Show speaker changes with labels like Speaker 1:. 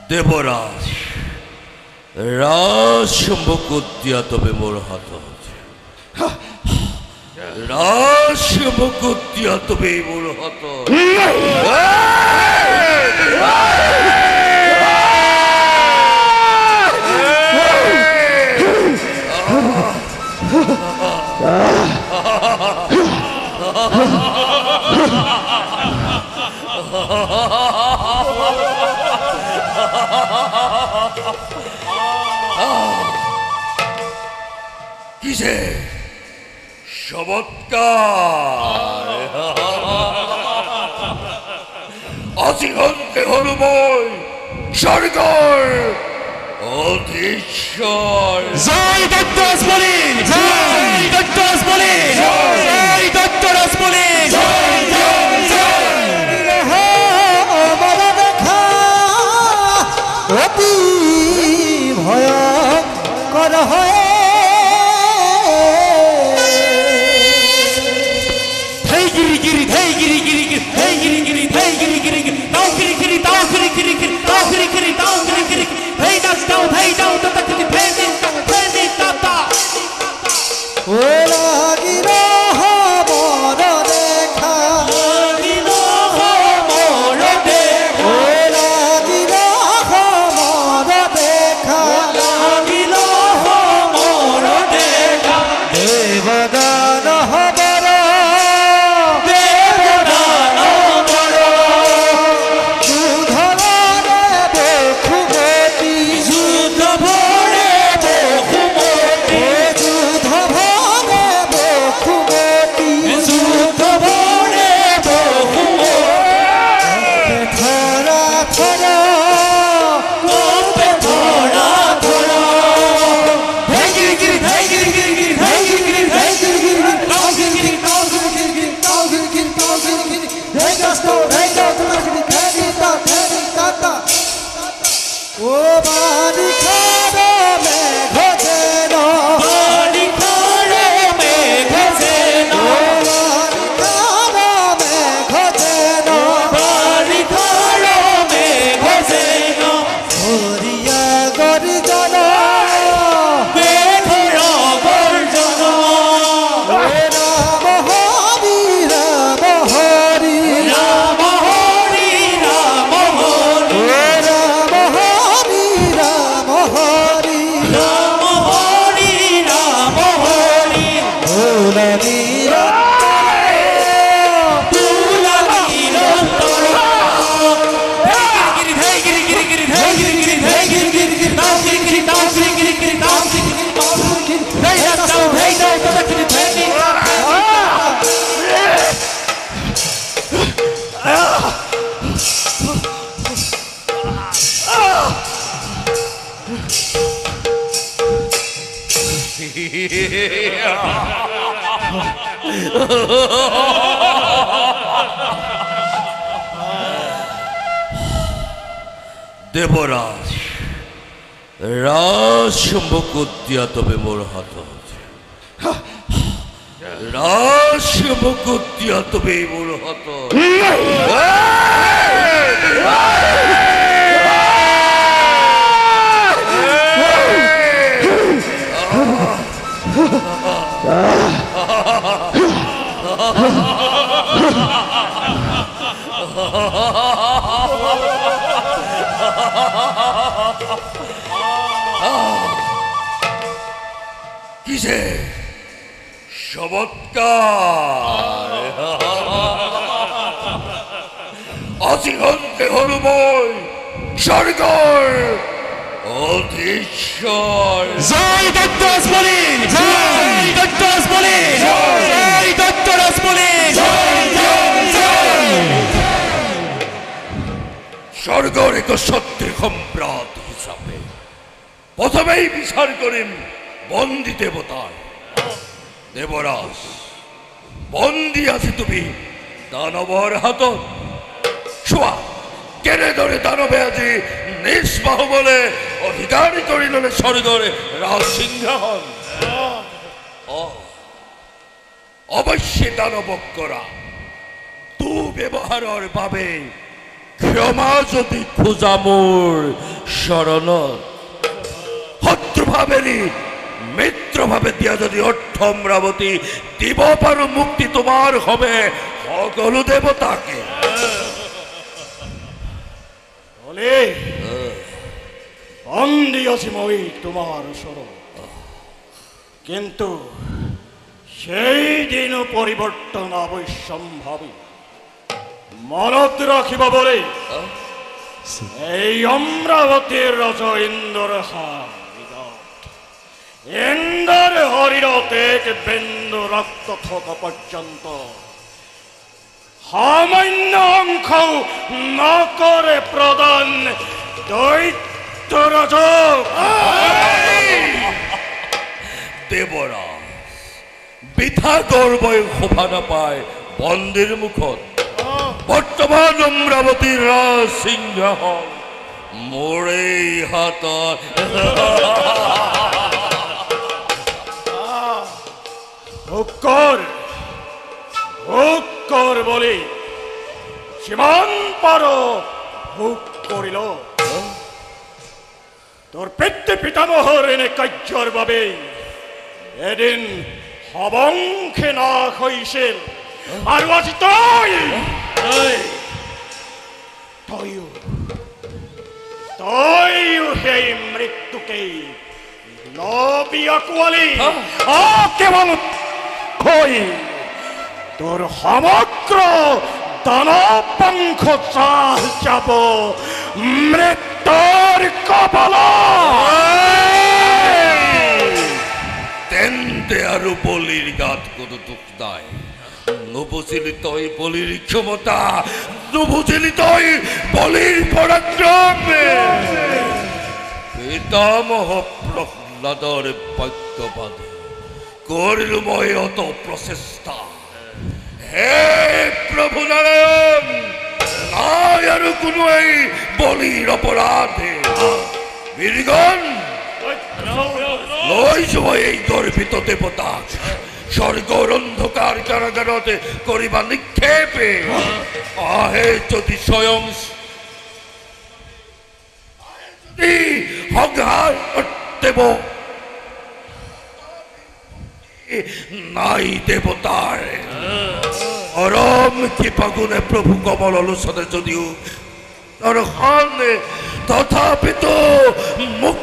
Speaker 1: দেবরাজ রাজ মুকুট দিয়া তবে মোর হাত রাজ মুকুট দিয়া তবে মোর হাত কিসে চমৎকার অচিহন্তে হলুময় স্বর্গর অধীশ্বর
Speaker 2: জয় দত্ত রাসমণি জয় দত্ত রাসমণি জয় দত্ত রাসমণি জয় জয় জয়
Speaker 3: দেখা অতি ভয়ঙ্কর হয়ে
Speaker 1: দেবরাজ রাজ মুকুট দিয়া তবে মোর হাত রাজ মুকুট দিয়া তবে মোর হাত কিসে চমৎকার অচিহন্তে হলুময় স্বর্গর অধীশ্বর
Speaker 2: জয় দত্ত রাসমণি জয় দত্ত রাসমণি জয় দত্ত রাসমণি জয় জয় জয়
Speaker 1: স্বর্গর এক সত্যের সম্রাট হিসাবে প্রথমেই বিচার করেন বন্দী দেবতার দেবরাজ বন্দী আছে তুমি দানবর হাত ছোয়া কেড়ে ধরে দানবে আজি নিষ্পাহ বলে অধিকারী করিল স্বর্গরে রাজ সিংহাসন অবশ্যই দানব করা তু ব্যবহারের ভাবে ক্ষমা যদি খোজা মোৰ শৰণত শত্ৰু ভাৱেৰি মিত্ৰ ভাৱে দিয়া যদি অৰ্থ অমৰাৱতী দিব পাৰো মুক্তি তোমাৰ হবে সকলো দেৱতাকে
Speaker 3: বলে বন্দী আছি মই তোমাৰ ওচৰত কিন্তু সেই দিন পৰিৱৰ্তন অৱশ্যম্ভাৱী মনত ৰাখিব বলে এই অমৰাৱতীৰ ৰজ ইন্দ্ৰৰ ইন্দ্ৰৰ শৰীৰত এক বিন্দু ৰক্ত থকা পৰ্যন্ত সামান্য অংশ নকৰে প্ৰদান দৈত্য ৰাজক
Speaker 1: দেৱৰাজ বৃথা গৰ্বই শোভা নাপায় বন্দীৰ মুখত বৰ্তমান অমৰাৱতীৰ ৰাজ সিংহাসন মোৰেই হাতত
Speaker 3: ভোগ বলি সিমান পাৰ ভোগ কৰিল তোৰ পিতৃ পিতামহৰ এনে কাৰ্যৰ বাবে এদিন সবংশে নাশ হৈছিল আৰু আজি তইও সেই মৃত্যুকেই লবি আঁকোৱালি কেৱল হৈ তোৰ সমগ্ৰ দানৱ বংশ চাহ যাব মৃত্যুৰ কবলত
Speaker 1: তেন্তে আৰু বলিৰ গাত কোনো দুখ নাই নুবুজিলি তই বলিৰ ক্ষমতা নুবুজিলি তই বলিৰ পৰাক্ৰম পিতামহ প্ৰহ্লাদৰ বাক্যবাদে কৰিলো মই অত প্ৰচেষ্টা হে প্ৰভু নাৰায়ণ নাই আৰু কোনো এই বলিৰ অপৰাধে বীৰগণ লৈ যোৱা এই গৰ্বিত দেৱতাক স্বৰ্গৰ অন্ধকাৰ কাৰাগাৰতে কৰিবা নিক্ষেপে আহে যদি স্বয়ং সংহাৰ দেৱ নাই দেৱতাৰ অৰম কৃপাগুণে প্ৰভু কমল লোচনে যদিও দৰ্শনে তথাপিতো মোক